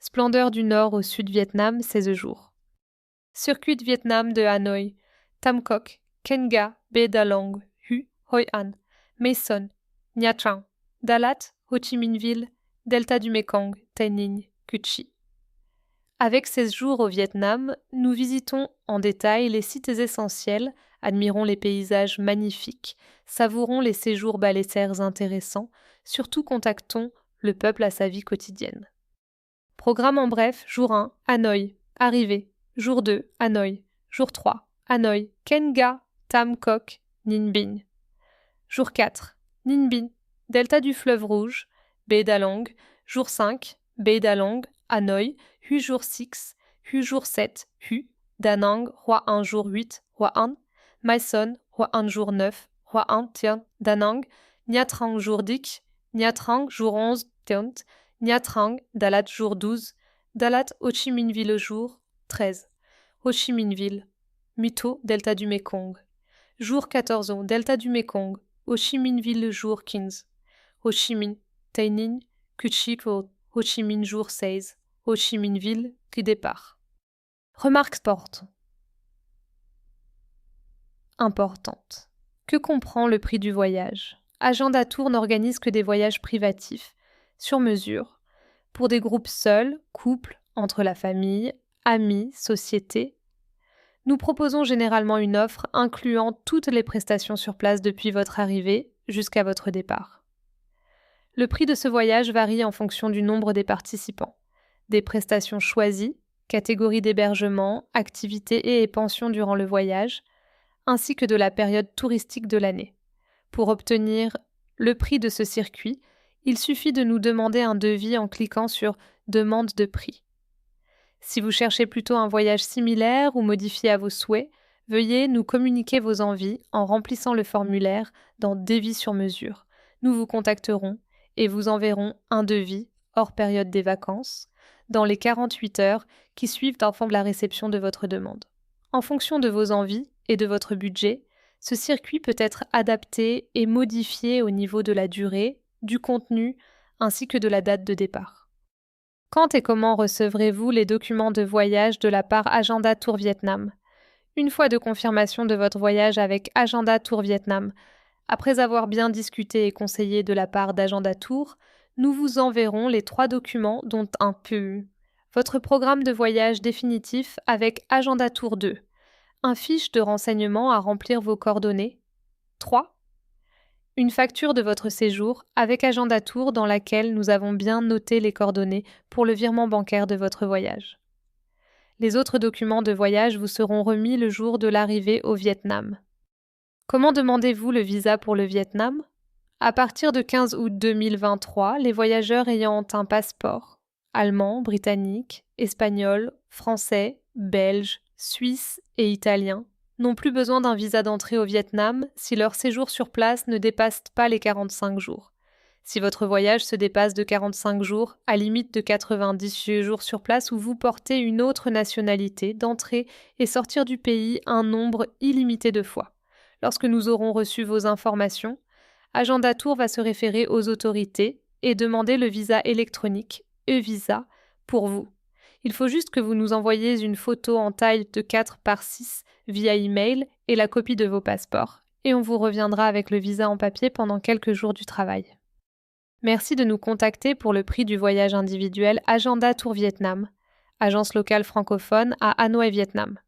Splendeur du Nord au Sud Vietnam, 16 jours. Circuit de Vietnam de Hanoï, Tam Quoc, Kenga, Baie Dalong, Hue, Hoi An, Mae Son, Nha Trang, Dalat, Ho Chi Minh Ville, Delta du Mekong, Tay Ninh, Cu Chi. Avec 16 jours au Vietnam, nous visitons en détail les sites essentiels, admirons les paysages magnifiques, savourons les séjours balécères intéressants, surtout contactons le peuple à sa vie quotidienne. Programme en bref, jour 1, Hanoï, arrivée. Jour 2, Hanoï. Jour 3, Hanoï, Kenga, Tam Quoc, Ninh Binh. Jour 4, Ninh Binh, delta du fleuve Rouge, Baie Dalong. Jour 5, Baie Dalong, Hanoï, Hue jour 6, Hue jour 7, Hue, Da Nang, Hua 1 jour 8, Hua An, Mae Son, Hua 1 jour 9, Hua An, Tien, Da Nang, Nha Trang jour 10, Nha Trang jour 11, Tient, Nha Trang, Dalat jour 12, Dalat Ho Chi Minh Ville jour 13, Ho Chi Minh Ville, Muto, delta du Mekong. Jour 14, delta du Mekong, Ho Chi Minh Ville jour 15, Ho Chi Minh, Tay Ninh, Cu Chi Ho Chi Minh jour 16, Ho Chi Minh Ville qui départ. Remarque importante. Que comprend le prix du voyage? Agenda Tour n'organise que des voyages privatifs, sur mesure, pour des groupes seuls, couples, entre la famille, amis, société. Nous proposons généralement une offre incluant toutes les prestations sur place depuis votre arrivée jusqu'à votre départ. Le prix de ce voyage varie en fonction du nombre des participants, des prestations choisies, catégories d'hébergement, activités et pensions durant le voyage, ainsi que de la période touristique de l'année. Pour obtenir le prix de ce circuit, il suffit de nous demander un devis en cliquant sur « Demande de prix ». Si vous cherchez plutôt un voyage similaire ou modifié à vos souhaits, veuillez nous communiquer vos envies en remplissant le formulaire dans « Devis sur mesure ». Nous vous contacterons et vous enverrons un devis, hors période des vacances, dans les 48 heures qui suivent avant la réception de votre demande. En fonction de vos envies et de votre budget, ce circuit peut être adapté et modifié au niveau de la durée, du contenu, ainsi que de la date de départ. Quand et comment recevrez-vous les documents de voyage de la part Agenda Tour Vietnam? Une fois de confirmation de votre voyage avec Agenda Tour Vietnam, après avoir bien discuté et conseillé de la part d'Agenda Tour, nous vous enverrons les 3 documents dont un peu votre programme de voyage définitif avec Agenda Tour 2, un fiche de renseignement à remplir vos coordonnées. 3. Une facture de votre séjour avec Agenda Tour dans laquelle nous avons bien noté les coordonnées pour le virement bancaire de votre voyage. Les autres documents de voyage vous seront remis le jour de l'arrivée au Vietnam. Comment demandez-vous le visa pour le Vietnam? À partir de 15 août 2023, les voyageurs ayant un passeport allemand, britannique, espagnol, français, belge, suisse et italien n'ont plus besoin d'un visa d'entrée au Vietnam si leur séjour sur place ne dépasse pas les 45 jours. Si votre voyage se dépasse de 45 jours, à limite de 90 jours sur place ou vous portez une autre nationalité, d'entrer et sortir du pays un nombre illimité de fois. Lorsque nous aurons reçu vos informations, Agenda Tour va se référer aux autorités et demander le visa électronique, e-visa, pour vous. Il faut juste que vous nous envoyiez une photo en taille de 4 par 6 via email et la copie de vos passeports, et on vous reviendra avec le visa en papier pendant quelques jours du travail. Merci de nous contacter pour le prix du voyage individuel Agenda Tour Vietnam, agence locale francophone à Hanoï, Vietnam.